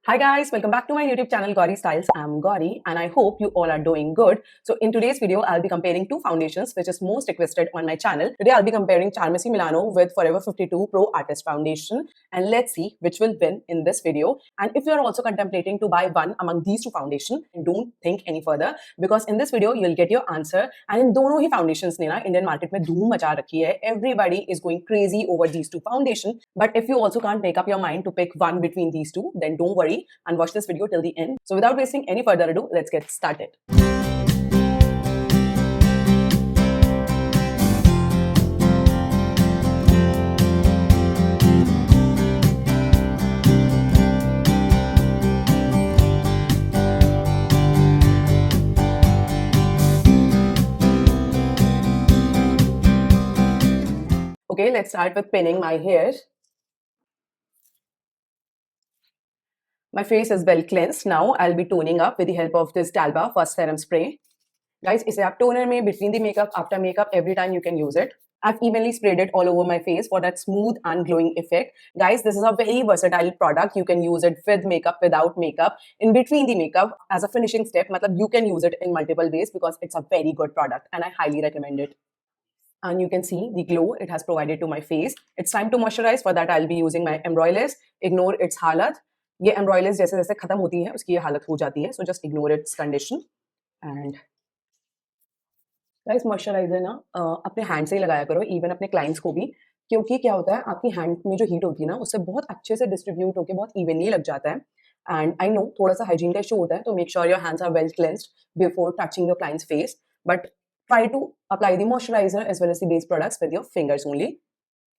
Hi guys, welcome back to my YouTube channel Gauri Styles. I'm Gauri and I hope you all are doing good. So in today's video, I'll be comparing two foundations which is most requested on my channel. Today I'll be comparing Charmesi Milano with Forever 52 Pro Artist Foundation and let's see which will win in this video. And if you're also contemplating to buy one among these two foundations, don't think any further because in this video you'll get your answer. And in दोनों ही foundations ने ना Indian market में धूम मचा रखी है. Everybody is going crazy over these two foundations. But if you also can't make up your mind to pick one between these two, then don't worry and watch this video till the end. So without wasting any further ado, let's get started. Okay, let's start with pinning my hair. My face is well cleansed. Now I'll be toning up with the help of this Dalba First Serum Spray. Guys, इसे आप toner में between the makeup, after makeup, every time you can use it. I've evenly sprayed it all over my face for that smooth and glowing effect. Guys, this is a very versatile product. You can use it with makeup, without makeup, in between the makeup as a finishing step. मतलब you can use it in multiple ways because it's a very good product and I highly recommend it. And you can see the glow it has provided to my face. It's time to moisturize. For that, I'll be using my Embroilers. Ignore its halat. ये Embroilers जैसे जैसे खत्म होती है उसकी ये हालत हो जाती है. So just ignore its condition. And guys moisturiser ना अपने हैंड से ही लगाया करो इवन अपने क्लाइंट्स को भी क्योंकि क्या होता है आपकी हैंड में जो हीट होती है ना उससे बहुत अच्छे से डिस्ट्रीब्यूट होकर बहुत इवनली लग जाता है एंड आई नो थोड़ा सा हाइजीन का इशू होता है तो make sure your hands are well cleansed before touching your clients face but try to apply the moisturizer as well as the base products with your fingers only.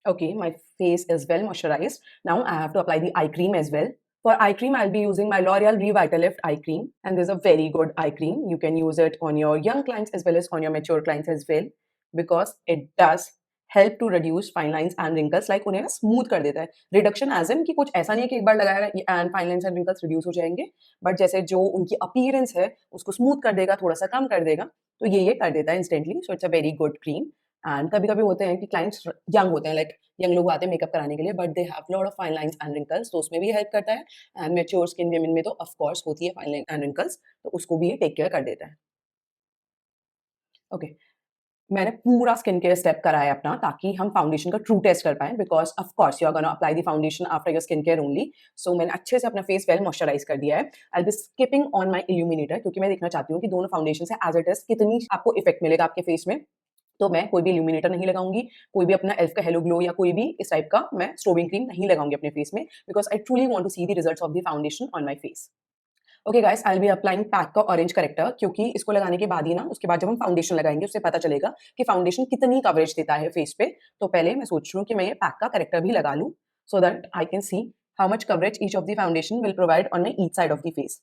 Okay, my face is well moisturized. Now I have to apply the eye cream as well. For eye cream, I'll be using my L'Oreal Revitalift eye cream. And this is a very good eye cream. You can use it on your young clients as well as on your mature clients as well. Because it does help to reduce fine lines and wrinkles. Like उन्हें ना smooth कर देता है. Reduction as in कि कुछ ऐसा नहीं है कि एक बार लगाया and fine lines and wrinkles reduce हो जाएंगे. But जैसे जो उनकी appearance है उसको smooth कर देगा, थोड़ा सा कम कर देगा. तो ये कर देता है instantly. So it's a very good cream. And कभी-कभी होते हैं कि clients young होते हैं, like young लोग आते हैं मेकअप कराने के लिए, but they have lot of fine lines and wrinkles, तो उसमें भी help करता है. And mature skin women में तो of course होती है fine lines and wrinkles, तो उसको भी ये take care कर देता है. Okay. मैंने पूरा स्किन केयर स्टेप करा है अपना ताकि हम फाउंडेशन का ट्रू टेस्ट कर पाए because of course you are gonna apply the foundation after your skin care only so मैंने अच्छे से अपना फेस वेल मॉइस्चराइज कर दिया है I be skipping on my illuminator क्योंकि मैं देखना चाहती हूँ कि दोनों फाउंडेशन से एज इट इज कितनी आपको इफेक्ट मिलेगा आपके फेस में तो मैं कोई भी इल्यूमिनेटर नहीं लगाऊंगी कोई भी अपना एल्फ का हेलो ग्लो या कोई भी इस टाइप का मैं स्ट्रोबिंग क्रीम नहीं लगाऊंगी अपने फेस में because I truly want to see the results of the foundation on my face okay guys I will be applying pack का ऑरेंज करेक्टर क्योंकि इसको लगाने के बाद ही ना उसके बाद जब हम फाउंडेशन लगाएंगे उससे पता चलेगा कि फाउंडेशन कितनी कवरेज देता है फेस पे तो पहले मैं सोच रही हूँ कि मैं ये पैक का करेक्टर भी लगा लूँ so that I can see how much coverage each of the foundation will provide on my each side of the face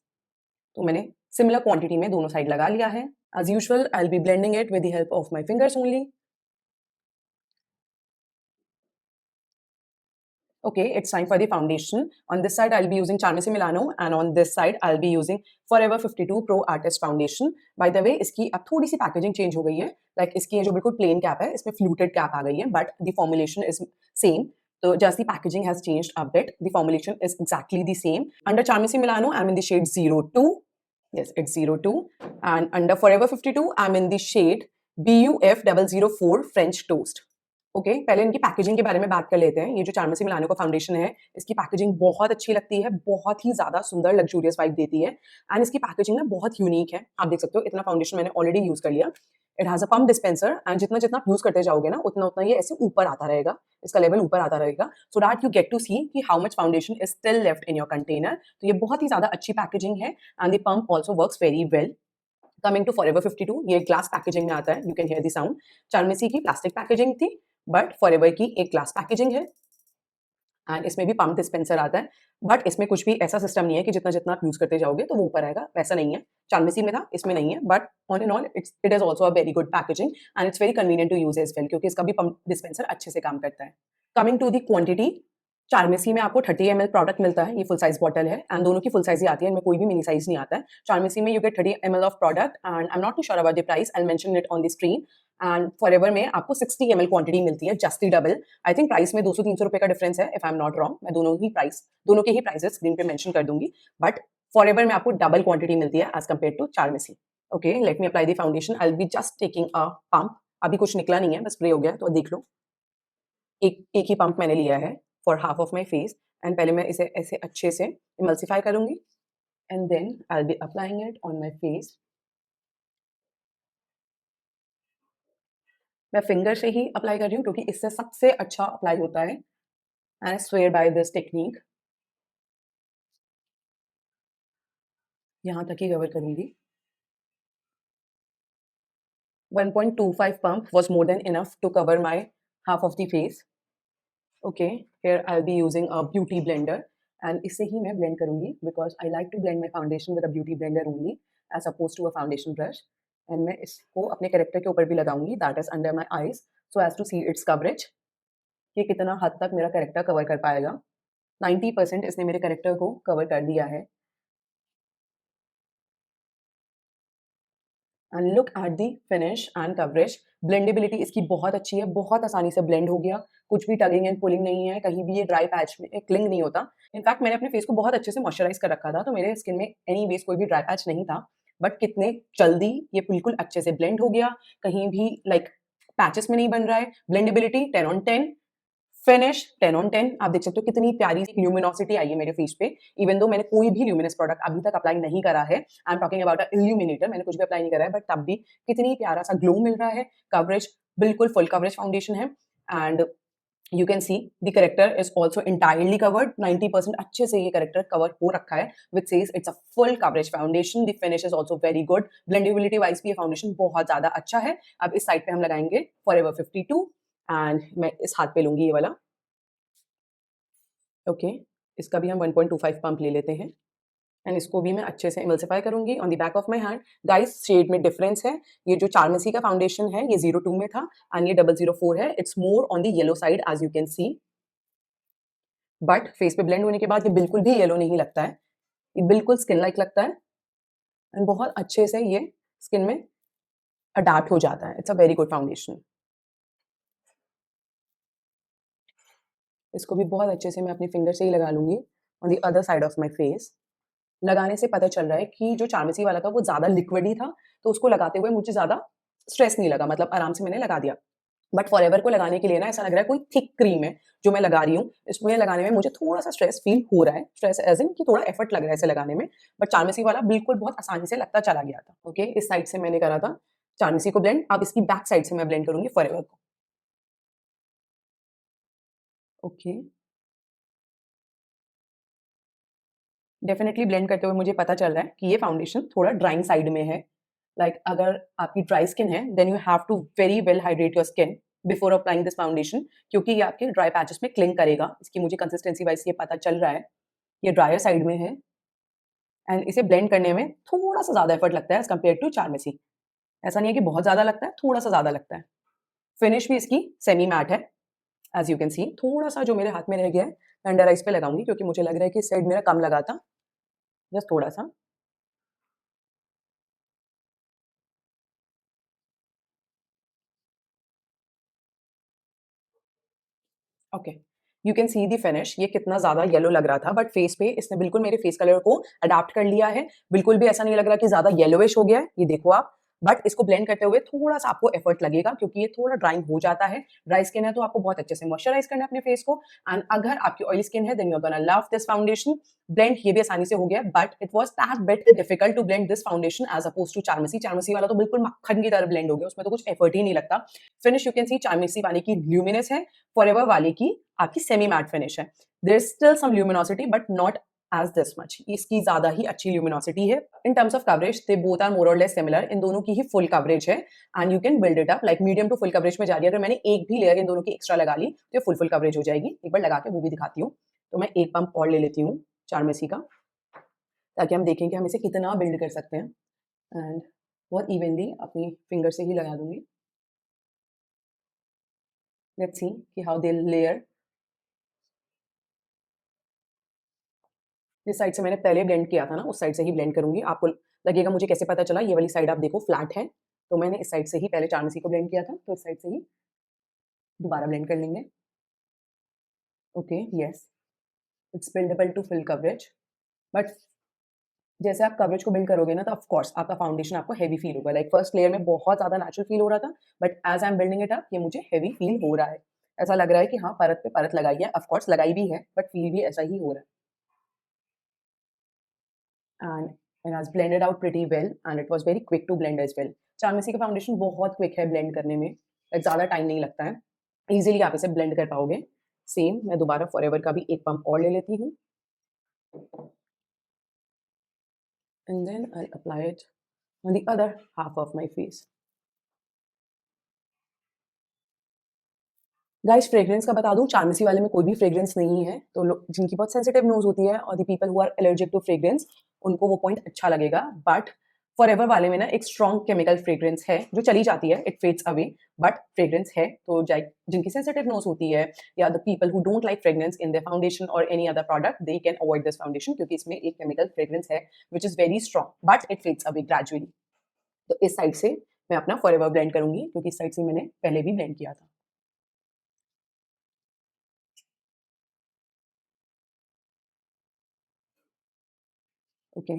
तो मैंने सिमिलर क्वांटिटी में दोनों साइड लगा लिया है as usual I will be blending it with the help of my fingers only Okay, it's time for the foundation. On this side, I'll be using Charmesi Milano and on this side, I'll be using Forever 52 Pro Artist Foundation. By the way, इसकी अब थोड़ी सी packaging change हो गई है. Like इसकी ये जो बिल्कुल प्लेन कैप है, इसमें फ्लूटेड कैप आ गई है, but the formulation is same. So just the packaging has changed a bit. The formulation is exactly the same. Under Charmesi Milano, I'm in the shade 02. Yes, it's 02. And under Forever 52, I'm in the shade BUF 004 French Toast. Okay पहले इनकी packaging के बारे में बात कर लेते हैं ये जो चार्मसी मिलानो का फाउंडेशन है इसकी पैकेजिंग बहुत अच्छी लगती है बहुत ही ज्यादा सुंदर लग्जूरियस वाइब देती है एंड इसकी पैकेजिंग ना बहुत यूनिक है आप देख सकते हो इतना फाउंडेशन मैंने ऑलरेडी यूज कर लिया it has a pump dispenser and जितना जितना यूज करते जाओगे ना उतना उतना ये ऐसे ऊपर आता रहेगा इसका लेवल ऊपर आता रहेगा so that you get to see कि how much foundation is still left in your container तो ये बहुत ही ज्यादा अच्छी पैकेजिंग है and the pump also works very well coming to Forever 52 ये ग्लास पैकेजिंग में आता है you can hear the sound Charmacy की प्लास्टिक पैकेजिंग थी बट फॉरएवर की एक ग्लास पैकेजिंग है एंड इसमें भी पम्प डिस्पेंसर आता है बट इसमें कुछ भी ऐसा सिस्टम नहीं है कि जितना जितना आप यूज करते जाओगे तो वो ऊपर आएगा वैसा नहीं है चार्मेसी में था इसमें नहीं है but on and all it is also a very good packaging and it's very convenient to use as well क्योंकि इसका भी पम्प डिस्पेंसर अच्छे से काम करता है कमिंग टू द क्वांटिटी चार्मेसी में आपको 30 ml प्रोडक्ट मिलता है ये फुल साइज बॉटल है एंड दोनों की फुल साइज ही आती है इनमें कोई भी मिनी साइज नहीं आता है चार्मेसी में you get 30 ml of product and I am not too sure about the price I will mention it on the screen and Forever में आपको 60 ml क्वांटिटी मिलती है, just the double. I think price में 200-300 रुपए का difference है, if I am not wrong. मैं दोनों के ही प्राइसेस स्क्रीन पे मेंशन कर दूंगी, बट फॉरएवर में आपको डबल क्वांटिटी मिलती है as compare to Charmacy. Okay, let me apply the foundation. I will be just taking a pump. अभी कुछ निकला नहीं है, बस स्प्रे हो गया, तो देख लो। एक ही पंप मैंने लिया है for half of my face, and पहले मैं इसे ऐसे अच्छे से इमल्सिफाई करूंगी, and then I will be applying it on my face. मैं फिंगर से ही अप्लाई कर रही हूँ क्योंकि इससे सबसे अच्छा अप्लाई होता है, and I swear by this technique. यहाँ तक ही कवर करूंगी। 1.25 pump was more than enough to cover my half of the face. Okay, here I'll be using a beauty blender, and इससे ही मैं blend करूंगी because I like to blend my foundation with a beauty blender only as opposed to a foundation brush. And मैं इसको अपने character के ऊपर भी लगाऊंगी, that is under my eyes, so as to see its coverage. ये कितना हद तक मेरा कैरेक्टर कवर कर पाएगा। 90% इसने मेरे कैरेक्टर को कवर कर दिया है। And look at the finish and coverage. Blendability इसकी बहुत अच्छी है, बहुत आसानी से ब्लेंड हो गया, कुछ भी टगिंग एंड पुलिंग नहीं है, कहीं भी ये ड्राई पैच में क्लिंग नहीं होता। इनफैक्ट मैंने अपने फेस को बहुत अच्छे से मॉइस्चराइज कर रखा था, तो मेरे स्किन में एनी वेज कोई भी ड्राई पैच नहीं था, बट कितने जल्दी ये बिल्कुल अच्छे से ब्लेंड हो गया, कहीं भी लाइक पैचेस में नहीं बन रहा है। ब्लेंडेबिलिटी 10 on 10, फिनिश 10 on 10। आप देख सकते हो कितनी प्यारी सी ल्यूमिनोसिटी आई है मेरे फेस पे, इवन दो मैंने कोई भी ल्यूमिनस प्रोडक्ट अभी तक अप्लाई नहीं करा है। I am talking about a illuminator, मैंने कुछ भी अप्लाई नहीं करा है, बट तब भी कितनी प्यारा सा ग्लो मिल रहा है। कवरेज बिल्कुल फुल कवरेज फाउंडेशन है, and you can see the corrector is also entirely covered. 90% अच्छे से ये करेक्टर कवर हो रखा है, which says it's a full coverage foundation. The finish is also very good. Blendability wise भी ये फाउंडेशन बहुत ज्यादा अच्छा है। अब इस साइड पे हम लगाएंगे फॉरएवर 52, एंड मैं इस हाथ पे लूंगी ये वाला। ओके, इसका भी हम 1.25 पंप ले लेते हैं, एंड इसको भी मैं अच्छे से इमल्सिफाई करूंगी on the back of my hand. Guys, shade में डिफरेंस है। ये जो चारमेसी का फाउंडेशन है ये 02 में था, एंड ये 004 है। It's more on the yellow side as you can see, but face पे ब्लेंड होने के बाद ये बिल्कुल भी येलो नहीं लगता है, ये बिल्कुल स्किन लाइक लगता है, एंड बहुत अच्छे से ये स्किन में अडैप्ट हो जाता है। It's a very good foundation. इसको भी बहुत अच्छे से मैं अपनी फिंगर से ही लगा लूंगी on the other side of my face. लगाने से पता चल रहा है कि जो चारमेसी वाला था वो ज़्यादा लिक्विडी था, तो उसको लगाते हुए मुझे ज़्यादा स्ट्रेस नहीं लगा, मतलब आराम से मैंने लगा दिया। बट फॉरएवर को लगाने के लिए ना ऐसा लग रहा है कोई थिक क्रीम है जो मैं लगा रही हूँ, इसमें लगाने में मुझे थोड़ा-सा स्ट्रेस फ़ील हो रहा है। स्ट्रेस एज़ इन कि थोड़ा एफर्ट लग रहा है इसे लगाने में, बट चारमेसी वाला बिल्कुल बहुत आसानी से लगता चला गया था। ओके, इस साइड से मैंने करा था चारमेसी को ब्लेंड, अब इसकी बैक साइड से मैं ब्लेंड करूँगी फॉरएवर को। ओके, डेफिनिटली ब्लेंड करते हुए मुझे पता चल रहा है कि ये फाउंडेशन थोड़ा ड्राइंग साइड में है। लाइक अगर आपकी ड्राई स्किन है then you have to very well hydrate your skin before applying this foundation, क्योंकि ये आपके ड्राई पैचेस में क्लिंग करेगा। इसकी मुझे कंसिस्टेंसी वाइज ये पता चल रहा है, ये ड्रायर साइड में है, एंड इसे ब्लेंड करने में थोड़ा सा ज़्यादा एफर्ट लगता है एज़ कम्पेयर टू चारमेसी। ऐसा नहीं है कि बहुत ज़्यादा लगता है, थोड़ा सा ज़्यादा लगता है। फिनिश भी इसकी सेमी मैट है, एज़ यू कैन सी। थोड़ा-सा जो मेरे हाथ में रह गया है, मैं अंडर आइज़ पे लगाऊँगी क्योंकि मुझे लग रहा है कि इस साइड मेरा कम लगा था, जस्ट थोड़ा-सा। Okay, you can see the finish. ये कितना ज़्यादा येलो लग रहा था, बट फेस पे इसने बिल्कुल मेरे फेस कलर को अडॉप्ट कर लिया है। बिल्कुल भी ऐसा नहीं लग रहा कि ज़्यादा येलोइश हो गया है, ये देखो आप। बट इसको ब्लेंड करते हुए थोड़ा-सा आपको एफर्ट लगेगा क्योंकि ये थोड़ा ड्राइंग हो जाता है। ड्राई स्किन है तो आपको बहुत अच्छे से मॉइस्चराइज़ करना है अपने फेस को, एंड अगर आपकी ऑयली स्किन है then you are gonna love this foundation. Blend ये भी आसानी से हो गया, but it was that bit difficult to blend this foundation as opposed to Charmacy. Charmacy वाला तो बिल्कुल मक्खन की तरह ब्लेंड हो गया, उसमें तो कुछ एफर्ट ही नहीं लगता। Finish you can see Charmacy वाले की ल्यूमिनस है, फॉरएवर वाले की आपकी सेमी मैट फिनिश है। There is still some luminosity but not as this much. इसकी ज्यादा ही अच्छी ल्यूमिनोसिटी है। In terms of coverage they both are more or less similar. इन दोनों की ही फुल कवरेज है, and you can build it up like medium to full coverage में जा रही है। अगर मैंने एक भी लेयर इन दोनों की एक्स्ट्रा लगा ली तो ये फुल कवरेज हो जाएगी। एक बार लगा के वो भी दिखाती हूँ। तो मैं एक पंप और ले लेती हूँ चारमेसी का, ताकि हम देखें कि हम इसे कितना बिल्ड कर सकते हैं, एंड बहुत इवनली अपनी फिंगर से ही लगा दूंगी। लेट्स सी कि हाउ दे लेयर। जिस साइड से मैंने पहले ब्लेंड किया था ना, उस साइड से ही ब्लेंड करूँगी। आपको लगेगा मुझे कैसे पता चला, ये वाली साइड आप देखो फ्लैट है, तो मैंने इस साइड से ही पहले चारमसी को ब्लेंड किया था, तो इस साइड से ही दोबारा ब्लेंड कर लेंगे। Okay, yes, it's buildable to full coverage, but जैसे आप कवरेज को बिल्ड करोगे ना, तो ऑफ कोर्स आपका फाउंडेशन आपको हेवी फील होगा। लाइक फर्स्ट लेयर में बहुत ज़्यादा नेचुरल फील हो रहा था, but as I am building it up, ये मुझे हेवी फील हो रहा है। ऐसा लग रहा है कि हाँ, परत पे परत लगाई है, ऑफ कोर्स लगाई भी है, बट फील भी ऐसा ही हो रहा है। And it has blended out pretty well and it was very quick to blend as well. चारमेसी का फाउंडेशन बहुत क्विक है ब्लेंड करने में, ज़्यादा टाइम नहीं लगता है, इजीली आप इसे ब्लेंड कर पाओगे। सेम मैं दोबारा फॉरएवर का भी एक पंप और ले लेती हूँ and then I'll apply it on the other half of my face. Guys, fragrance का बता दूं, चारमेसी वाले में कोई भी फ्रेग्रेंस नहीं है, तो जिनकी बहुत सेंसिटिव नोज होती है और the people who are allergic to fragrance, उनको वो पॉइंट अच्छा लगेगा। बट फॉरएवर वाले में ना एक स्ट्रॉन्ग केमिकल फ्रेग्रेंस है जो चली जाती है, it fades away, but fragrance है। तो जिनकी सेंसिटिव नोज होती है या the people who don't like fragrance in their foundation और any other product, they can avoid this foundation, क्योंकि इसमें एक केमिकल फ्रेग्रेंस है which is very strong, but it fades away gradually. तो इस साइड से मैं अपना फॉरएवर ब्लेंड करूंगी, क्योंकि इस साइड से मैंने पहले भी ब्लेंड किया था। ओके,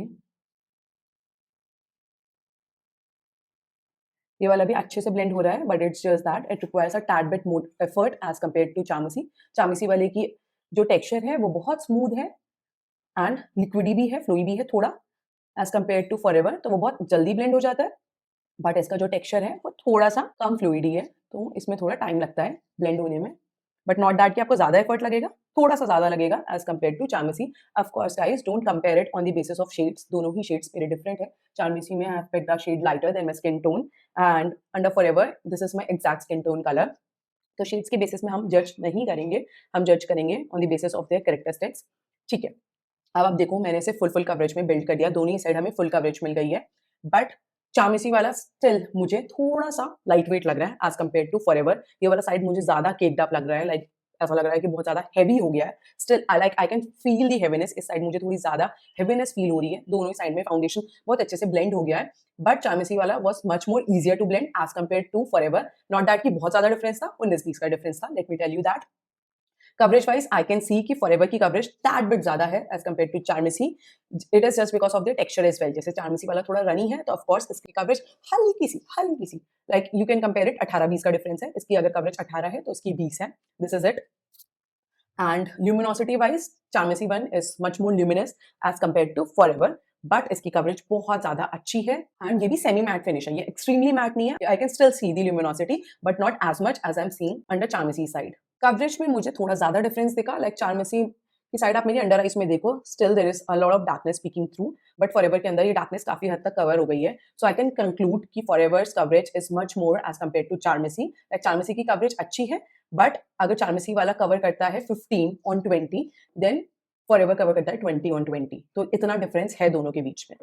ये वाला भी अच्छे से ब्लेंड हो रहा है, but it's just that it requires a tad bit more effort as compare to Charmacy. Charmacy वाले की जो टेक्सचर है वो बहुत स्मूथ है एंड लिक्विडी भी है, फ्लोई भी है थोड़ा, एज कम्पेयर टू फॉरएवर, तो वो बहुत जल्दी ब्लेंड हो जाता है। बट इसका जो टेक्सचर है वो थोड़ा सा कम फ्लूइडी है, तो इसमें थोड़ा टाइम लगता है ब्लेंड होने में, बट नॉट दैट कि आपको ज़्यादा एफर्ट लगेगा, थोड़ा सा ज़्यादा लगेगा as compare to Charmacy. Of course guys, don't compare it on the basis of shades, दोनों ही शेड्स वेरी डिफरेंट है। चारमेसी में I have picked the shade lighter than my skin tone, and under Forever this is my exact skin tone colour. तो shades के basis में हम जज नहीं करेंगे, हम जज करेंगे on the basis of their characteristics. ठीक है, अब आप देखो, मैंने इसे फुल कवरेज में बिल्ड कर दिया, दोनों ही साइड हमें फुल कवरेज मिल गई है, बट चामेसी वाला स्टिल मुझे थोड़ा सा लाइट वेट लग रहा है एज कम्पेयर टू फॉरएवर। ये वाला साइड मुझे ज्यादा केक्ड अप लग रहा है, लाइक ऐसा लग रहा है कि बहुत ज्यादा हैवी हो गया है। Still I can feel the heaviness, इस साइड मुझे थोड़ी ज्यादा हेवीनेस फील हो रही है। दोनों ही साइड में फाउंडेशन बहुत अच्छे से ब्लेंड हो गया है, बट चामेसी वाला was much more easier to blend as compare to Forever. Not that कि बहुत ज्यादा डिफरेंस था, 19-20 का डिफरेंस था, let me tell you that. Coverage wise I can see कि फॉरएवर की कवरेज दैट बिट ज्यादा है as compare to Charmacy. It is just because of the texture as well. जैसे चारमेसी वाला थोड़ा रनी है, तो ऑफ कोर्स इसकी कवरेज हल्की सी like you can compare it, 18-20 का डिफरेंस है। इसकी अगर कवरेज 18 है तो इसकी 20 है, this is it. And luminosity wise Charmacy one is much more luminous as compare to Forever, but इसकी कवरेज बहुत ज्यादा अच्छी है एंड ये भी सेमी मैट फिनिश है, ये एक्सट्रीमली मैट नहीं है। I can still see the luminosity but not as much as I am seeing under Charmacy side. Coverage में मुझे थोड़ा ज्यादा डिफरेंस दिखा, लाइक चारमेसी की साइड आप मेरी अंडर आइज में देखो, still there is a lot of darkness speaking through, but Forever के अंदर ये डार्कनेस काफी हद तक कवर हो गई है। सो आई कैन कंक्लूड कि Forever's coverage is much more as compare to Charmacy. Like Charmacy की कवरेज अच्छी है, बट अगर चारमेसी वाला कवर करता है 15/20, देन फॉरएवर कवर करता है 20/20, तो इतना डिफरेंस है दोनों के बीच में।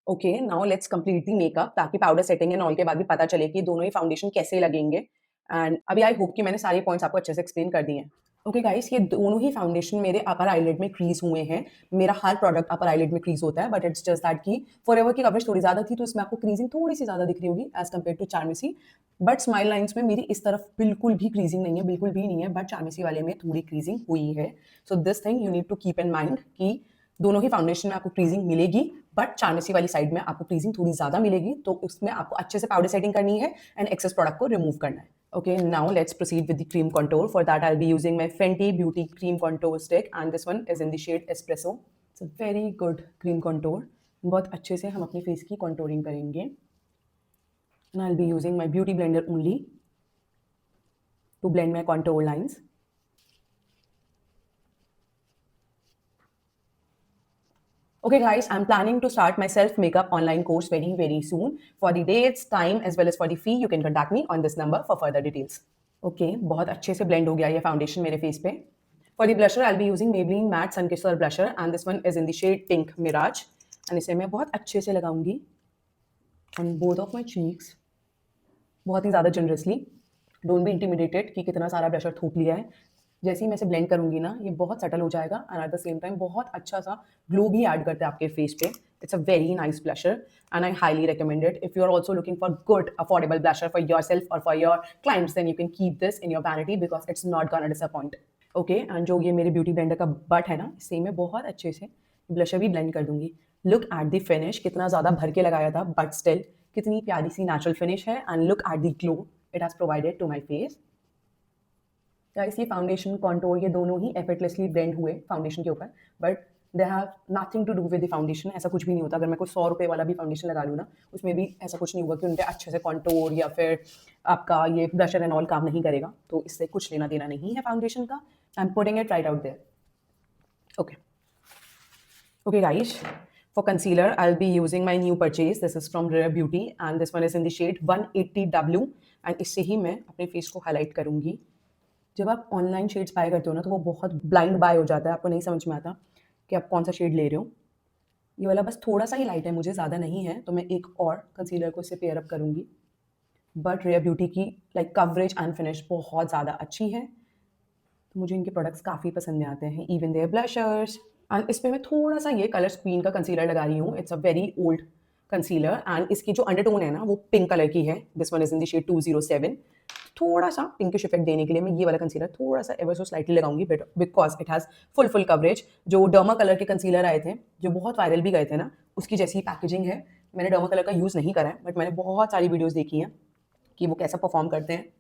Okay, now let's complete the makeup, ताकि पाउडर सेटिंग एंड ऑल के बाद भी पता चले कि दोनों ही फाउंडेशन कैसे लगेंगे। एंड अभी आई होप कि मैंने सारे पॉइंट्स आपको अच्छे से एक्सप्लेन कर दिए हैं। ओके गाइस, ये दोनों ही फाउंडेशन मेरे अपर आईलिड में क्रीज हुए हैं। मेरा हर प्रोडक्ट अपर आईलिड में क्रीज होता है, बट इट्स जस्ट दैट कि फॉरएवर की कवरेज थोड़ी ज्यादा थी, तो इसमें आपको क्रीजिंग थोड़ी सी ज्यादा दिख रही होगी as compare to Charmacy. But smile lines में मेरी इस तरफ बिल्कुल भी क्रीजिंग नहीं है, बिल्कुल भी नहीं है, बट चारमेसी वाले में थोड़ी क्रीजिंग हुई है। So this thing you need to keep in mind कि दोनों ही फाउंडेशन में आपको क्रीजिंग मिलेगी, बट चारमेसी वाली साइड में आपको क्रीजिंग थोड़ी ज्यादा मिलेगी, तो उसमें आपको अच्छे से पाउडर सेटिंग करनी है एंड एक्सेस प्रोडक्ट को रिमूव करना है। Okay, now let's proceed with the cream contour. For that, I'll be using my Fenty Beauty Cream Contour Stick, and this one is in the shade Espresso. It's a very good cream contour. बहुत अच्छे से हम अपने face की contouring करेंगे. And I'll be using my beauty blender only to blend my contour lines. Okay guys, I'm planning to start my self makeup online course very soon. For the dates, time as well as for the fee, you can contact me on this number for further details. Okay, बहुत अच्छे से blend हो गया ये foundation मेरे face पे. For the blusher, I'll be using Maybelline Matte Sun Kisser blusher, and this one is in the shade Pink Mirage. And इसे मैं बहुत अच्छे से लगाऊंगी on both of my cheeks, बहुत ही ज़्यादा generously. Don't be intimidated कि कितना सारा blusher थूक लिया है. जैसे ही मैं इसे ब्लेंड करूंगी ना, ये बहुत सटल हो जाएगा and eight the same time बहुत अच्छा सा ग्लो भी ऐड करता है आपके फेस पे, It's a very nice blusher and I highly recommend it. If you're also looking for good affordable blusher for yourself or for your clients, then you can keep this in your vanity because it's not gonna disappoint. Okay and जो ये मेरे beauty blender का but है ना, इससे मैं बहुत अच्छे से ब्लशर भी ब्लेंड कर दूंगी. लुक एट द फिनिश, कितना ज़्यादा भर के लगाया था बट स्टिल कितनी प्यारी सी नेचुरल फिनिश है. And look at the glow it has provided to my face. Guys ये फाउंडेशन कॉन्टोर ये दोनों ही एफर्टलेसली ब्लेंड हुए फाउंडेशन के ऊपर, but they have nothing to do with the foundation. ऐसा कुछ भी नहीं होता. अगर मैं कोई 100 रुपये वाला भी फाउंडेशन लगा लूँ ना, उसमें भी ऐसा कुछ नहीं हुआ कि उनके अच्छे से कॉन्टोर या फिर आपका ये ब्लशर एंड ऑल काम नहीं करेगा. तो इससे कुछ लेना देना नहीं है फाउंडेशन का. I am putting it right out there. Okay okay guys, for concealer I'll be using my new purchase. This is from Rare Beauty and this one is in the shade 180W and इससे ही मैं अपने face को highlight करूँगी. जब आप online shades bye करते हो ना, तो वो बहुत ब्लाइंड बाय हो जाता है. आपको नहीं समझ में आता कि आप कौन सा शेड ले रहे हो. ये वाला बस थोड़ा सा ही लाइट है, मुझे ज़्यादा नहीं है, तो मैं एक और कंसीलर को इससे पेयर अप करूँगी. बट रेयर ब्यूटी की लाइक कवरेज एंड फिनिश बहुत ज़्यादा अच्छी है, तो मुझे इनके प्रोडक्ट्स काफ़ी पसंद आते हैं. Even there Blusher's. एंड इस पर मैं थोड़ा सा ये कलर स्क्रीन का कंसीलर लगा रही हूँ. It's a very old concealer and इसकी जो अंडरटोन है ना, वो पिंक कलर की है. This one is in the shade 207. थोड़ा सा पिंकिश इफेक्ट देने के लिए मैं ये वाला कंसीलर थोड़ा सा एवर सो स्लाइटली लगाऊंगी, but because it has full coverage. जो डर्मा कलर के कंसीलर आए थे जो बहुत वायरल भी गए थे ना, उसकी जैसी पैकेजिंग है. मैंने डर्मा कलर का यूज़ नहीं करा है, बट मैंने बहुत सारी वीडियोज़ देखी हैं कि वो कैसा परफॉर्म करते हैं.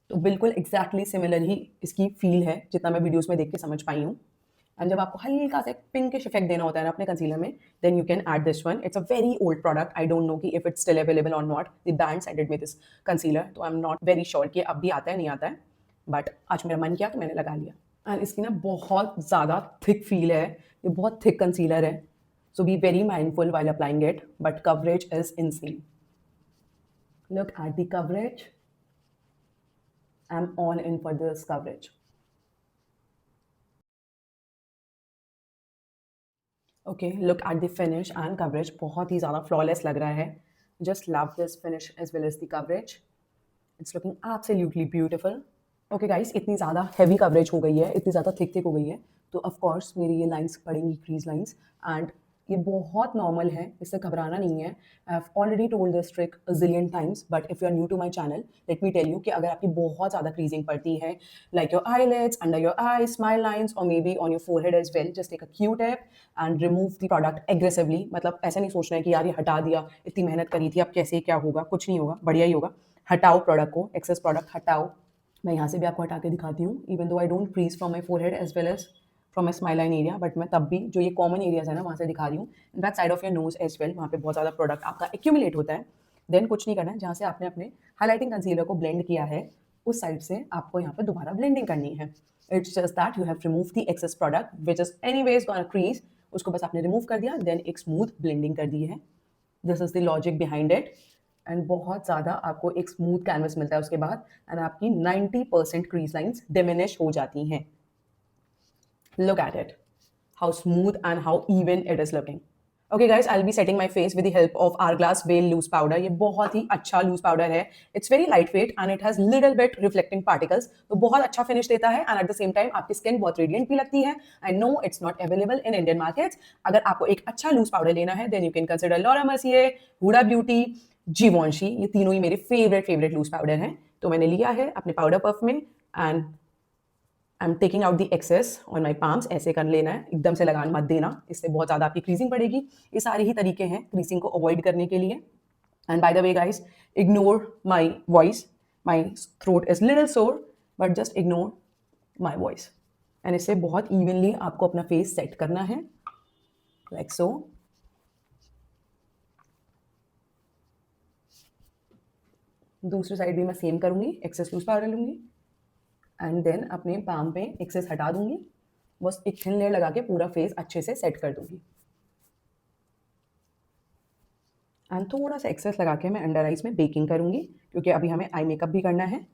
तो बिल्कुल एग्जैक्टली सिमिलर ही इसकी फील है, जितना मैं वीडियोज़ में देख के समझ पाई हूँ. एंड जब आपको हल्का सा पिंकिश इफेक्ट देना होता है ना अपने कंसीलर में, then you can add this one. It's a very old product. I don't know कि if it's still available or not. The brand sended me this concealer, तो I am not very sure कि अब भी आता है नहीं आता है, बट आज मेरा मन किया तो मैंने लगा लिया. एंड इसकी ना बहुत ज़्यादा थिक फील है. ये बहुत थिक कंसीलर है, so be very mindful while applying it, but coverage is insane. Look at the coverage. I am all in for this coverage. Okay, look at the finish and coverage. बहुत ही ज़्यादा flawless लग रहा है. Just love this finish as well as the coverage. It's looking absolutely beautiful. Okay guys, इतनी ज़्यादा heavy coverage हो गई है, इतनी ज़्यादा थिक हो गई है, तो ऑफ कोर्स मेरी ये लाइंस पड़ेंगी, क्रीज लाइंस. एंड ये बहुत नॉर्मल है, इससे घबराना नहीं है. I have already told this trick a zillion times, but if you are new to my channel, let me tell you कि अगर आपकी बहुत ज़्यादा क्रीजिंग पड़ती है, like your eyelids, under your eye, smile lines और maybe on your forehead as well, just take a Q-tip and remove the product aggressively. मतलब ऐसा नहीं सोचना है कि यार ये हटा दिया, इतनी मेहनत करी थी, अब कैसे क्या होगा. कुछ नहीं होगा, बढ़िया ही होगा. हटाओ प्रोडक्ट को, एक्सेस प्रोडक्ट हटाओ. मैं यहाँ से भी आपको हटा के दिखाती हूँ. Even though I don't crease from my forehead as well as from my smile line area, but मैं तब भी जो ये कॉमन एरियाज है ना, वहाँ से दिखा रही हूँ. In back side of your nose as well, वहाँ पे बहुत ज़्यादा प्रोडक्ट आपका एक्यूमुलेट होता है. देन कुछ नहीं करना है, जहाँ से आपने अपने हाईलाइटिंग कंसीलर को ब्लेंड किया है, उस साइड से आपको यहाँ पे दोबारा ब्लेंडिंग करनी है. It's just that you have remove the excess product which is anyways gonna crease. उसको बस आपने रिमूव कर दिया, देन एक स्मूथ ब्लेंडिंग कर दी है. This is the logic behind it. And बहुत ज़्यादा आपको एक स्मूथ कैनवस मिलता है उसके बाद, एंड आपकी 90% क्रीज लाइन्स डिमिनिश हो जाती हैं. Look at it, how smooth and how even it is looking. Okay guys, I'll be setting my face with the help of Hourglass Veil Loose Powder. ये बहुत ही अच्छा loose powder है. It's very lightweight and it has little bit reflecting particles. तो बहुत अच्छा finish देता है and at the same time आपकी skin बहुत radiant भी लगती है. I know it's not available in Indian markets. अगर आपको एक अच्छा loose powder लेना है, then you can consider Laura Mercier, Huda Beauty, Givenchy. ये तीनों ही मेरे favorite loose powder हैं. तो मैंने लिया है अपने powder puff में and I am taking out the excess on my palms. ऐसे कर लेना है, एकदम से लगान मत देना, इससे बहुत ज़्यादा आपकी क्रीजिंग पड़ेगी. ये सारे ही तरीके हैं क्रीजिंग को अवॉइड करने के लिए. And by the way guys, ignore my voice. My throat is little sore, but just ignore my voice. And इससे बहुत इवनली आपको अपना फेस सेट करना है, लाइक सो. दूसरी साइड भी मैं सेम करूँगी, एक्सेस लूज पाउडर लूँगी एंड देन अपने पाम पे एक्सेस हटा दूंगी. बस एक थिन लेयर लगा के पूरा फेस अच्छे से सेट कर दूंगी. एंड थोड़ा सा एक्सेस लगा के मैं अंडर आइज में बेकिंग करूंगी, क्योंकि अभी हमें आई मेकअप भी करना है.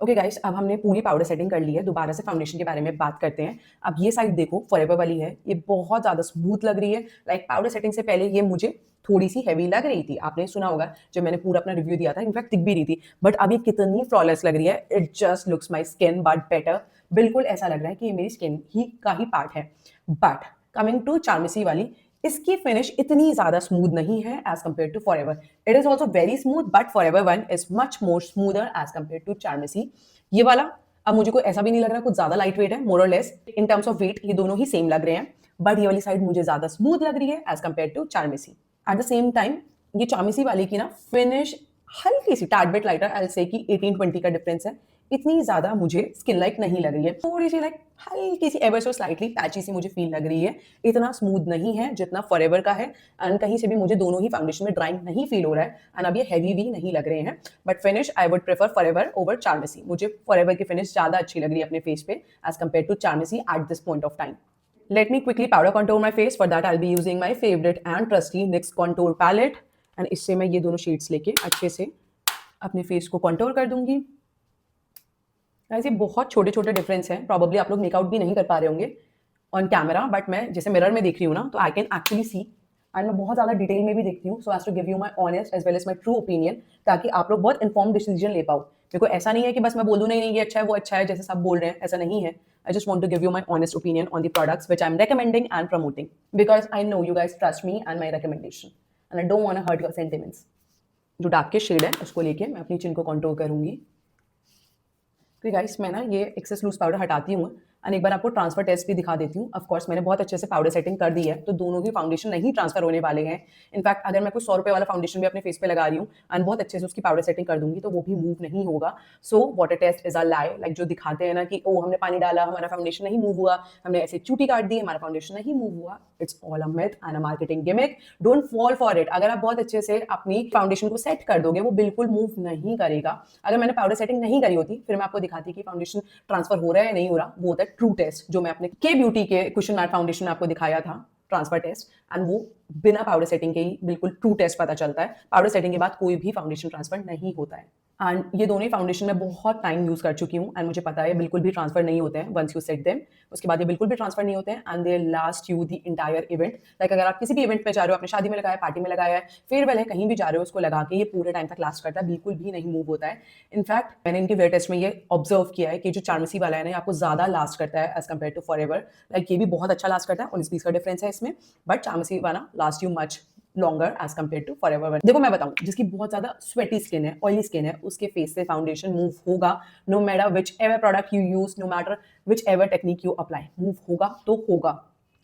ओके गाइस, अब हमने पूरी पाउडर सेटिंग कर ली है. दोबारा से फाउंडेशन के बारे में बात करते हैं. अब ये साइड देखो, फॉरएवर वाली है, ये बहुत ज़्यादा स्मूथ लग रही है. लाइक पाउडर सेटिंग से पहले ये मुझे थोड़ी सी हैवी लग रही थी. आपने सुना होगा जब मैंने पूरा अपना रिव्यू दिया था, इनफैक्ट दिख भी रही थी. बट अभी कितनी फ्लॉलेस लग रही है. It just looks my skin but better. बिल्कुल ऐसा लग रहा है कि ये मेरी स्किन ही का ही पार्ट है। बट कमिंग टू चार्मेसी वाली, इसकी फिनिश इतनी ज़्यादा स्मूथ नहीं है as compare to Forever. It is also very smooth, but Forever one is much more smoother as compare to Charmacy. ये वाला अब मुझे कोई ऐसा भी नहीं लग रहा कुछ ज़्यादा लाइट वेट है, more or less in terms of weight ये दोनों ही सेम लग रहे हैं, बट ये वाली साइड मुझे ज़्यादा स्मूथ लग रही है as compare to Charmacy. At the same time ये चार्मेसी वाले की ना फिनिश हल्की सी टैडबिट लाइटर, आई से कि 18-20 का डिफरेंस है, इतनी ज्यादा मुझे स्किन लाइक नहीं लग रही है, थोड़ी सी लाइक हल्की सी एवर सो स्लाइटली पैची सी मुझे फील लग रही है, इतना स्मूथ नहीं है जितना फॉरएवर का है। एंड कहीं से भी मुझे दोनों ही फाउंडेशन में ड्राइंग नहीं फील हो रहा है, एंड अब ये हैवी भी नहीं लग रहे हैं, but finish I would prefer Forever over Charmacy. मुझे फॉरएवर की फिनिश ज्यादा अच्छी लग रही है अपने फेस पे as compare to Charmacy at this point of time. Let me quickly powder contour my face. For that, I'll be using my favorite and trusty NYX contour palette. And इससे मैं ये दोनों शेड्स लेके अच्छे से अपने face को contour कर दूंगी। ऐसे बहुत छोटे छोटे डिफरेंस हैं, प्रॉब्ली आप लोग मेकआउट भी नहीं कर पा रहे होंगे ऑन कैमरा, बट मैं जैसे मिरर में देख रही हूँ ना, तो I can actually see, and मैं बहुत ज़्यादा डिटेल में भी देखती हूँ, so as to give you my honest as well as my true opinion, ताकि आप लोग बहुत इन्फॉर्म डिसीजन ले पाओ। मेरे को ऐसा नहीं है कि बस मैं बोलूँ नहीं नहीं ये अच्छा है वो अच्छा है जैसे सब बोल रहे हैं, ऐसा नहीं है। I just want to give you my honest opinion on the products which I'm recommending and promoting, because I know you guys trust me and my recommendation, and I don't want to hurt your sentiments. जो dark के shade है उसको लेके मैं अपनी चिन को control करूंगी। तो गाइस मैं ना ये एक्सेस लूज पाउडर हटाती हूँ, एंड एक बार आपको ट्रांसफर टेस्ट भी दिखा देती हूँ। ऑफ कोर्स मैंने बहुत अच्छे से पाउडर सेटिंग कर दी है, तो दोनों की फाउंडेशन नहीं ट्रांसफर होने वाले हैं। इनफैक्ट अगर मैं कोई 100 रुपये वाला फाउंडेशन भी अपने फेस पे लगा रही हूँ एंड बहुत अच्छे से उसकी पाउडर सेटिंग कर दूंगी, तो वो भी मूव नहीं होगा। So water test is a lie, like जो दिखाते हैं ना कि ओ हमने पानी डाला हमारा फाउंडेशन नहीं मूव हुआ, हमने ऐसे चूटी काट दी हमारा फाउंडेशन नहीं मूव हुआ, it's all a myth and a marketing gimmick. Don't fall for it. अगर आप बहुत अच्छे से अपनी फाउंडेशन को सेट कर दोगे वो बिल्कुल मूव नहीं करेगा। अगर मैंने पाउडर सेटिंग नहीं करी होती फिर मैं आपको दिखाती कि फाउंडेशन ट्रांसफर हो रहा है या नहीं हो रहा। वो होता है ट्रू टेस्ट, जो मैं अपने के ब्यूटी के कुशन मैट फाउंडेशन में आपको दिखाया था, ट्रांसफर टेस्ट, एंड वो बिना पाउडर सेटिंग के ही बिल्कुल ट्रू टेस्ट पता चलता है। पाउडर सेटिंग के बाद कोई भी फाउंडेशन ट्रांसफर नहीं होता है। एंड ये दोनों ही फाउंडेशन में बहुत टाइम यूज कर चुकी हूँ, एंड मुझे पता है बिल्कुल भी ट्रांसफर नहीं होते हैं वंस यू सेट देम। उसके बाद ये बिल्कुल भी ट्रांसफर नहीं होते हैं, and they last you the entire event. Like अगर आप किसी भी इवेंट में जा रहे हो, अपने शादी में लगाया, पार्टी में लगाया है, फेयरवेल है, कहीं भी जा रहे हो, उसको लगा के ये पूरे टाइम तक लास्ट करता है, बिल्कुल भी नहीं मूव होता है। इनफैक्ट मैंने इनके वेयर टेस्ट में ये ऑब्जर्व किया है कि जो चार्मेसी वाला है ना आपको ज्यादा लास्ट करता है as compare to Forever. Like ये भी बहुत अच्छा लास्ट करता है, 19-20 का डिफरेंस है इसमें, बट चार्मेसी वाला last you much longer as compare to Forever. देखो मैं बताऊं, जिसकी बहुत ज्यादा स्वेटी स्किन है, ऑयली स्किन है, उसके फेस से फाउंडेशन मूव होगा, no matter which ever product you use, no matter which ever technique you apply, move होगा तो होगा।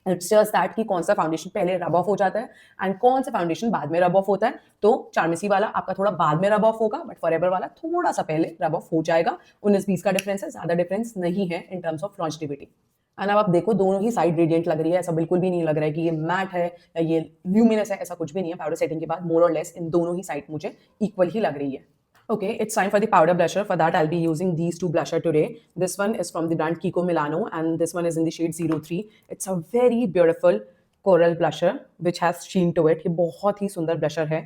इट्स जस्ट दैट कि कौन सा फाउंडेशन पहले रब ऑफ हो जाता है एंड कौन सा फाउंडेशन बाद में रब ऑफ होता है। तो चार्मेसी वाला आपका थोड़ा बाद में रब ऑफ होगा, बट फॉरएवर वाला थोड़ा सा पहले रब ऑफ हो जाएगा। 19-20 का डिफरेंस है, ज्यादा डिफरेंस नहीं है in terms of longevity. And अब आप देखो दोनों ही साइड रेडिएंट लग रही है, ऐसा बिल्कुल भी नहीं लग रहा है कि ये मैट है या ये ल्यूमिनस है, ऐसा कुछ भी नहीं है। पाउडर सेटिंग के बाद मोर और लेस इन दोनों ही साइड मुझे इक्वल ही लग रही है। Okay, it's time for the powder blusher. For that, I'll be using these two blusher today. This one is from the brand Kiko Milano, and this one is in the shade 03. It's a very beautiful coral blusher, which has sheen to it. ये बहुत ही सुंदर blusher है.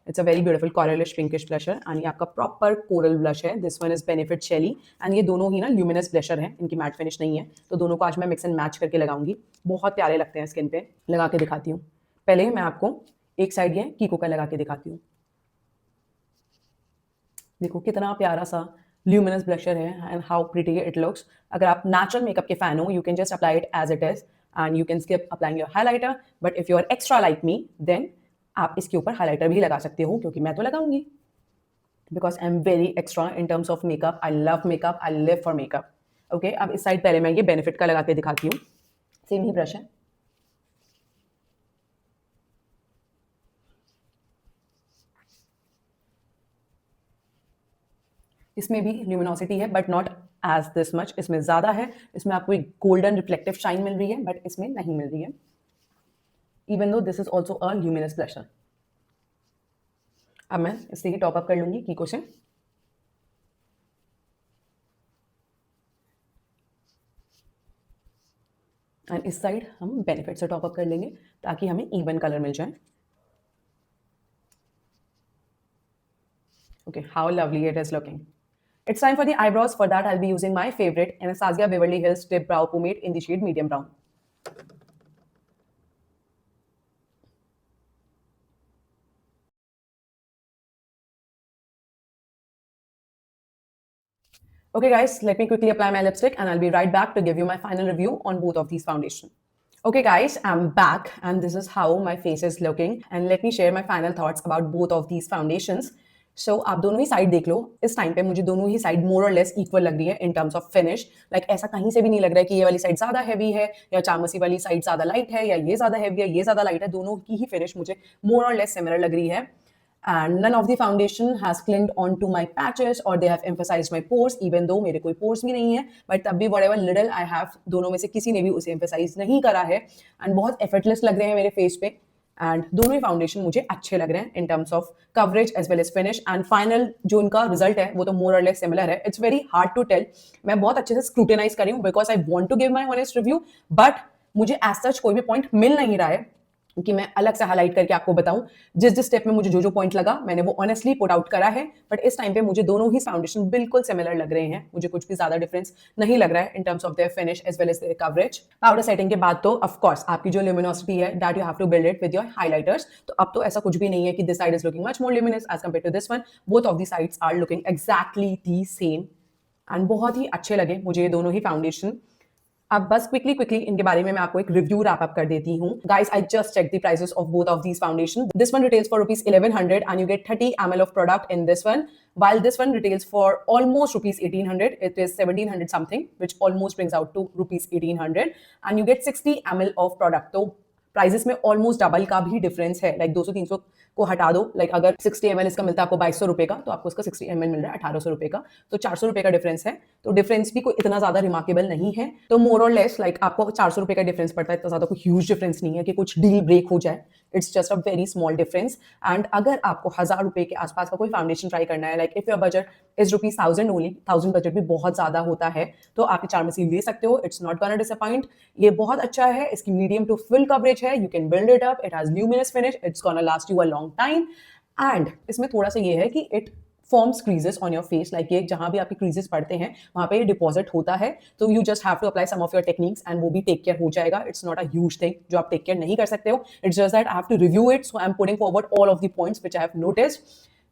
It's a very beautiful coralish pinkish blusher, and ये आपका proper coral blush है. This one is Benefit Shelly, and ये दोनों ही ना luminous blusher हैं. इनकी matte finish नहीं है, तो दोनों को आज मैं mix and match करके लगाऊंगी. बहुत प्यारे लगते हैं स्किन पे, लगा के दिखाती हूँ। पहले मैं आपको एक साइड ये कीको का लगा के दिखाती हूँ। देखो कितना प्यारा सा ल्यूमिनस ब्लशर है and how pretty it looks. अगर आप नेचुरल मेकअप के फैन हो, you can just apply it as it is and you can skip applying your highlighter, but if you are extra like me then आप इसके ऊपर highlighter भी लगा सकते हो, क्योंकि मैं तो लगाऊंगी because I am very extra in terms of makeup. I love makeup, I live for makeup. Okay, अब इस साइड पहले मैं ये बेनिफिट का लगा के दिखाती हूँ। सेम ही ब्रश है, इसमें भी ल्यूमिनोसिटी है but not as this much. इसमें ज़्यादा है, इसमें आपको एक गोल्डन रिफ्लेक्टिव शाइन मिल रही है, बट इसमें नहीं मिल रही है, even though this is also a luminous blusher. अब मैं इससे ही टॉप अप कर लूंगी कीको से। एंड इस साइड हम बेनिफिट से टॉप अप कर लेंगे ताकि हमें इवन कलर मिल जाए। Okay, how lovely it is looking. It's time for the eyebrows. For that, I'll be using my favorite Anastasia Beverly Hills Dip Brow Pomade in the shade Medium Brown. Okay guys, let me quickly apply my lipstick and I'll be right back to give you my final review on both of these foundation. Okay guys, I'm back and this is how my face is looking and let me share my final thoughts about both of these foundations. So आप दोनों ही side देख लो, इस time पे मुझे दोनों ही side more or less equal लग रही है in terms of finish. Like ऐसा कहीं से भी नहीं लग रहा है कि ये वाली साइड ज्यादा हैवी है या चामसी वाली साइड ज्यादा लाइट है या ये ज्यादा हैवी है ये ज्यादा लाइट है. दोनों की ही फिनिश मुझे मोर और लेस सिमिलर लग रही है. And none of the foundation has clinged onto my patches or they have emphasized my pores, even though मेरे कोई pores भी नहीं है, but तब भी whatever little I have, दोनों में से किसी ने भी उसे emphasize नहीं करा है and बहुत effortless लग रहे हैं मेरे face पे. एंड दोनों ही फाउंडेशन मुझे अच्छे लग रहे हैं in terms of coverage as well as finish. And final जो इनका रिजल्ट है वो तो मोर और लेस सिमिलर है. It's very hard to tell. मैं बहुत अच्छे से स्क्रूटिनाइज करी हूँ because I want to give my honest review, but मुझे एज सच कोई भी पॉइंट मिल नहीं रहा है कि मैं अलग से हाईलाइट करके आपको बताऊं. जिस स्टेप में मुझे जो पॉइंट लगा मैंने वो ऑनेस्टली पुट आउट करा है. बट इस टाइम पे मुझे दोनों ही फाउंडेशन बिल्कुल सिमिलर लग रहे हैं. मुझे कुछ भी ज्यादा डिफरेंस नहीं लग रहा है in terms of their finish as well as their coverage. Powder setting के बाद तो ऑफ कोर्स आपकी जो ल्यूमिनोसिटी है that you have to build it with your highlighters. तो अब तो ऐसा कुछ भी नहीं है कि this side is looking much more luminous as compare to this one. Both of the sides are looking exactly the same एंड बहुत ही अच्छे लगे मुझे ये दोनों ही फाउंडेशन. अब बस क्विकली इनके बारे में मैं आपको एक रिव्यू रैप अप कर देती हूँ. Guys, I just check the prices of both of these foundation. This one retails for ₹1100 and you get 30 ml of product in this one, while this one retails for almost ₹1800. It is 1700 something, which almost brings out to ₹1800 and you get 60 ml of product. तो prices में almost double का भी difference है. Like 200-300 को हटा दो. Like अगर 60 ml इसका मिलता है आपको 2200 रुपए का, तो आपको इसका 60 ml मिल रहा है 1800 रुपए का. तो 400 रुपए का डिफरेंस है. तो डिफरेंस भी कोई इतना ज्यादा रिमार्केबल नहीं है. तो मोर और लेस लाइक आपको 400 रुपए का डिफरेंस पड़ता है. इतना ज्यादा कोई ह्यूज डिफरेंस नहीं है कि कुछ डील ब्रेक हो जाए. It's just a very small difference. And अगर आपको 1000 रुपए के आसपास का कोई फाउंडेशन ट्राई करना है, like if your budget is ₹1000 only, 1000 budget भी बहुत ज्यादा होता है, तो आप चार्मसी ले सकते हो. It's not gonna disappoint. ये बहुत अच्छा है. इसकी मीडियम टू फुल कवरेज है. You can build it up. It has luminous finish. It's gonna last you a long time. And इसमें थोड़ा सा ये है कि it forms creases on your face. Like ये जहां भी आपके क्रीजेस पड़ते हैं वहां पे ये डिपॉजिट होता है. तो you just have to apply some of your techniques and वो भी टेक केयर हो जाएगा. It's not a huge thing जो आप टेक केयर नहीं कर सकते हो. It's just that I have to review it, so I am putting forward all of the points which I have noticed.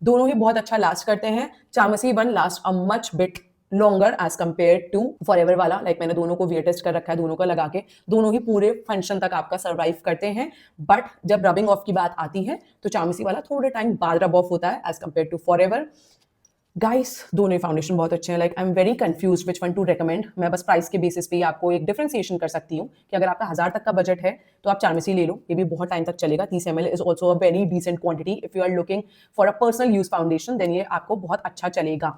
दोनों ही बहुत अच्छा लास्ट करते हैं. Charmacy one last a much bit longer as compare to forever वाला. Like मैंने दोनों को वेयर टेस्ट कर रखा है, दोनों को लगा के. दोनों ही पूरे फंक्शन तक आपका सर्वाइव करते हैं. बट जब रबिंग ऑफ की बात आती है तो चार्मसी वाला थोड़े टाइम बाद रब ऑफ होता है as compare to Forever. Guys, दोनों ही फाउंडेशन बहुत अच्छे हैं. Like I am very confuse which one to recommend. मैं बस प्राइस के बेसिस पे आपको एक डिफरेंशिएशन कर सकती हूँ कि अगर आपका 1000 तक का बजट है तो आप चार्मसी ले लो. ये भी बहुत टाइम तक चलेगा. 30 ml is also a very decent quantity. If you are looking for a personal use foundation then ये आपको बहुत अच्छा चलेगा.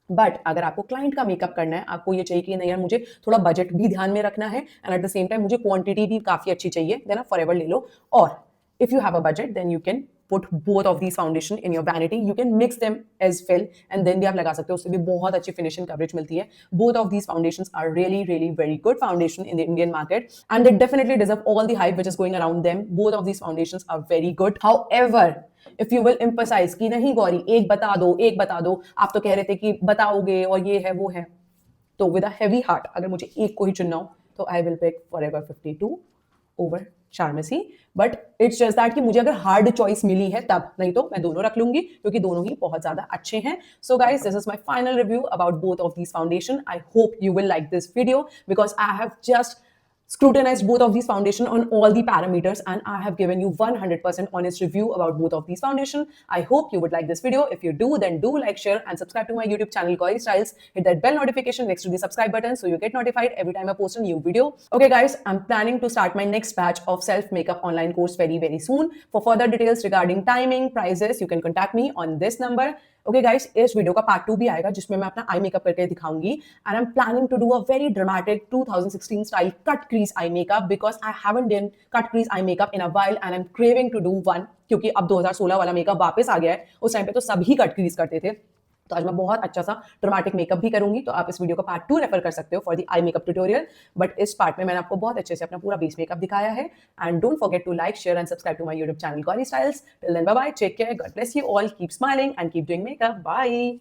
बट अगर आपको क्लाइंट का मेकअप करना है, आपको ये चाहिए कि नहीं यार मुझे थोड़ा बजट भी ध्यान में रखना है and eight the same time मुझे क्वांटिटी भी काफी अच्छी चाहिए, देन आप फॉरएवर ले लो. और if you have a budget then you can put both of these foundation in your vanity. You can mix them as fill and then भी आप लगा सकते हो. उससे भी बहुत अच्छी finishing coverage मिलती है. Both of these foundations are really very good foundation in the Indian market and they definitely deserve all the hype which is going around them. Both of these foundations are very good. However, if you will emphasize कि नहीं गौरी एक बता दो, आप तो कह रहे थे कि बताओगे और ये है वो है, तो with a heavy heart अगर मुझे एक को ही चुनना हो तो I will pick Forever 52 over Charmacy. But it's just that कि मुझे अगर हार्ड चॉइस मिली है तब, नहीं तो मैं दोनों रख लूंगी क्योंकि दोनों ही बहुत ज्यादा अच्छे हैं. So guys, this is my final review about both of these foundation. I hope you will like this video because I have just scrutinized both of these foundation on all the parameters and I have given you 100% honest review about both of these foundation. I hope you would like this video. If you do, then do like, share and subscribe to my YouTube channel Gauri Styles. Hit that bell notification next to the subscribe button so you get notified every time I post a new video. Okay guys, I'm planning to start my next batch of self makeup online course very soon. For further details regarding timing, prices, you can contact me on this number. Okay guys, इस video का part 2 भी आएगा जिसमें मैं अपना आई makeup करके दिखाऊंगी and I am planning to do a very dramatic 2016 style cut crease eye makeup because I haven't done cut crease eye makeup in a while and I am craving to do one, क्योंकि अब 2016 वाला makeup वापस आ गया है. उस time पे तो सभी कट क्रीज करते थे. तो आज मैं बहुत अच्छा सा ड्रामेटिक मेकअप भी करूंगी. तो आप इस वीडियो का पार्ट 2 रेफर कर सकते हो for the eye makeup tutorial. But इस पार्ट में मैंने आपको बहुत अच्छे से अपना पूरा बेस मेकअप दिखाया है. And don't forget to like, share and subscribe to my YouTube channel Gauri styles. Till then bye bye, take care, God bless you all, keep smiling and keep doing makeup. Bye.